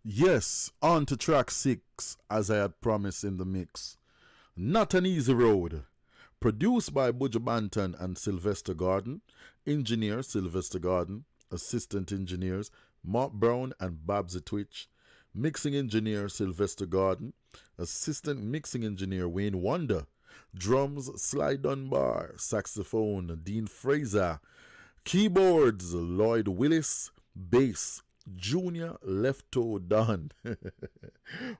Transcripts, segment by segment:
Yes, on to track 6, as I had promised in the mix. Not an easy road. Produced by Buju Banton and Sylvester Garden. Engineer Sylvester Garden. Assistant engineers Mark Brown and Babsy Twitch. Mixing engineer Sylvester Garden. Assistant mixing engineer Wayne Wonder. Drums Sly Dunbar. Saxophone Dean Fraser. Keyboards Lloyd Willis. Bass Junior Lefto Don.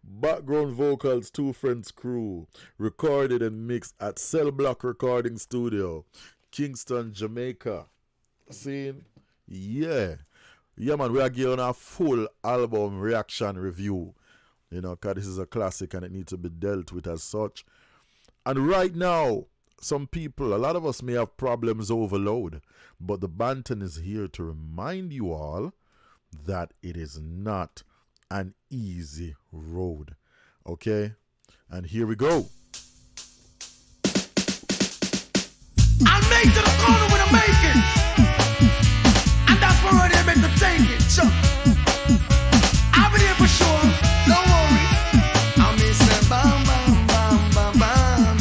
Background vocals Two Friends Crew. Recorded and mixed at Cell Block Recording Studio, Kingston, Jamaica. Seeing? Yeah. Yeah, man, we are giving a full album reaction review. Because this is a classic and it needs to be dealt with as such. And right now, a lot of us may have problems overload, but the Banton is here to remind you all that it is not an easy road. Okay? And here we go. I'll make to the corner when I make it. And that's where I'm meant to take it. Sure. I'll be there for sure. Don't worry. I'm missing bam, bam, bam, bam, bam.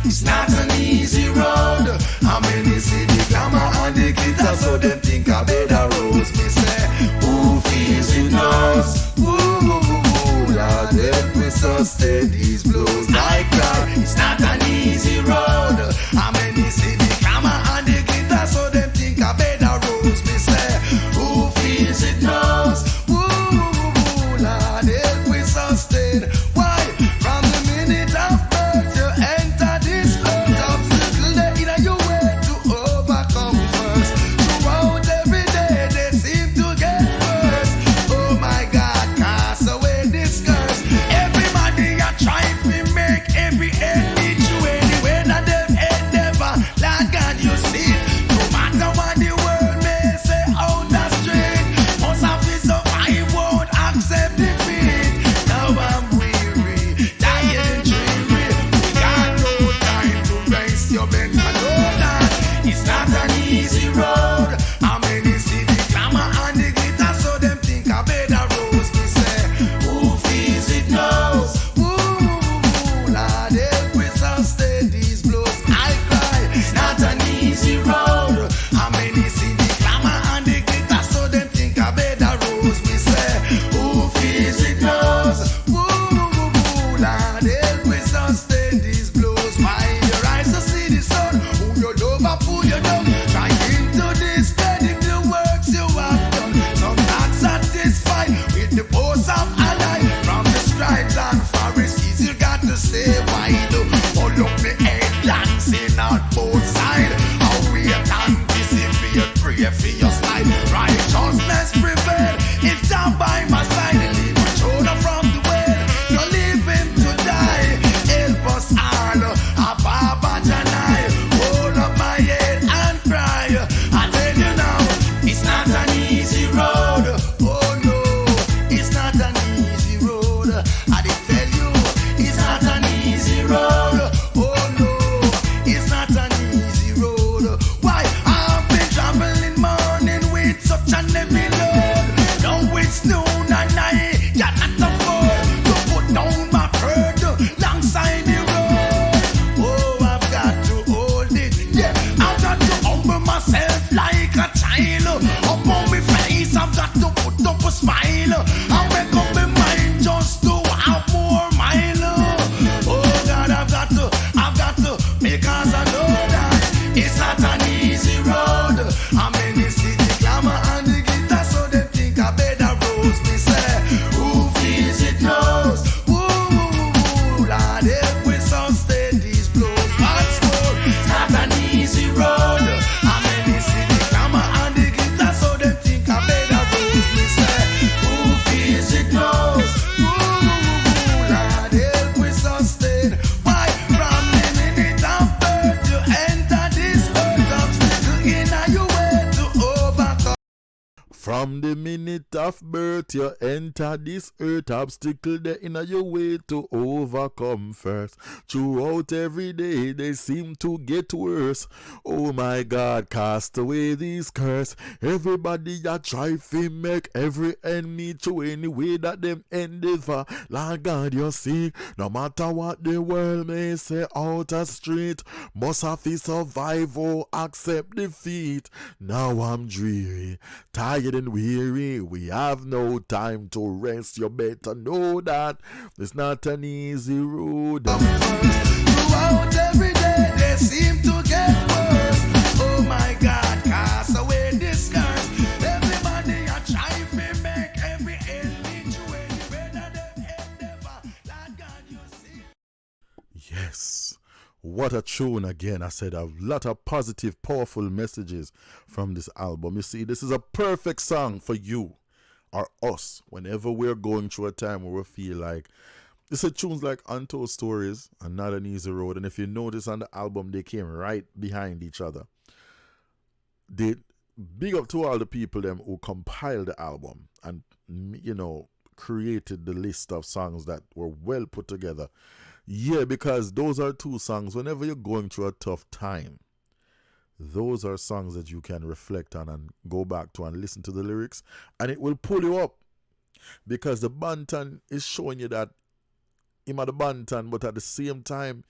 It's not an easy road. I'm in the city, glamour and the glitter, so them think I better rose. Me say, who feels it knows? Ooh, Lord, help me sustain these blows like that. It's not an easy road. I'm in the city, glamour and the glitter, so them think I better rose. Me say, who feels it knows? Ooh, Lord, help me sustain. Why? From the minute of birth, you enter this world obstacle that in your way to overcome first. Throughout every day, they seem to get worse. Oh my God, cast away this curse. Everybody are trying to make every end meet you anyway. That them end never, Lord God, you see. No matter what the world may say, out the street, must have it so I won't accept defeat. Now I'm weary, tired and dreary. We got no time to waste. You better know that it's not an easy road. I'm in the city, glamour and the glitter, so them think I better rose. Me say, who feels it knows? Ooh, Lord, help me sustain these blows. I cry, it's not an easy road. I'm in the city, glamour and the glitter, so them think I better rose. Me say, who feels it knows? Ooh, Lord, help me sustain these blows. Why your eyes to see the sun? Who you love and pull you down? Try into this bed if the works you have done. Some not satisfied with the post of a life. From the stripes and Pharisees, you got to stay wide. Hold up the head, dancing on both sides. How we anticipate, pray for your slide. Righteousness prevail. If down by my side, leave my shoulder from the well. You leave him to die. Help us all, Abba Janai. Hold up my head and cry. I tell you now, it's not an easy road. Oh no, it's not an easy road. I did tell you, it's not an easy road. Oh no, it's not an easy road. Why? I've been traveling morning with such an heavy load. Now it's noon and I got not afford to put down my burden alongside the road. Oh, I've got to hold it. Yeah, I've got to humble myself like a child. Up on my face, I've got to put up a smile. I make up my mind just to have more mile. Oh God, I've got to, because I know that it's not an easy road. I'm in the city, glamour and the glitter, so they think I better rose. Me say, who feels it knows? Ooh, Lord, help me sustain these blows. Once more, it's not an easy road. I'm in the city, glamour and the glitter, so they think I better rose. Me say, who feels From the minute of birth, you enter this earth, obstacle there in your way to overcome first. Throughout every day, they seem to get worse. Oh my God, cast away these curse. Everybody ya try to make every enemy to any way that them endeavor. Lord God, you see, no matter what the world may say out the street, must have to survive or accept defeat. Now I'm dreary, tired and weary. We have no time to rest. You better know that it's not an easy road. Throughout every day, they seem to get worse. Oh my God, cast away this curse. Everybody are trying to make every enemy to any way that them endeavor. Lord God, you see. Yes. What a tune again. I said a lot of positive, powerful messages from this album. You see, this is a perfect song for you or us whenever we're going through a time where we feel like it's a tunes like Untold Stories and Not an Easy Road. And if you notice on the album, they came right behind each other. They big up to all the people them who compiled the album and, you know, created the list of songs that were well put together. Yeah, because those are two songs. Whenever you're going through a tough time, those are songs that you can reflect on and go back to and listen to the lyrics, and it will pull you up. Because the Banton is showing you that him at the Banton, but at the same time,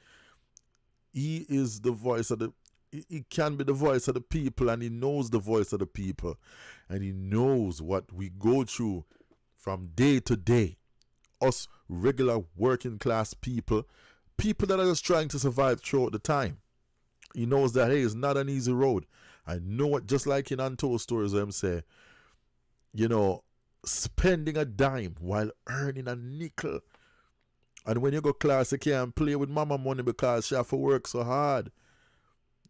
he is the voice of the. He can be the voice of the people, and he knows the voice of the people, and he knows what we go through from day to day. Us regular working class people that are just trying to survive throughout the time. He knows that, hey, it's not an easy road. I know it, just like in Untold Stories, them say, you know, spending a dime while earning a nickel. And when you go class, you can't play with mama money because she have to work so hard.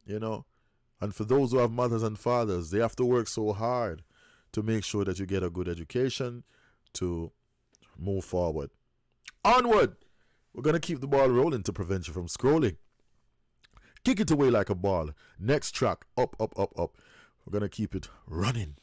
You know, and for those who have mothers and fathers, they have to work so hard to make sure that you get a good education to move forward. Onward! We're going to keep the ball rolling to prevent you from scrolling. Kick it away like a ball. Next track, up, up, up, up. We're going to keep it running.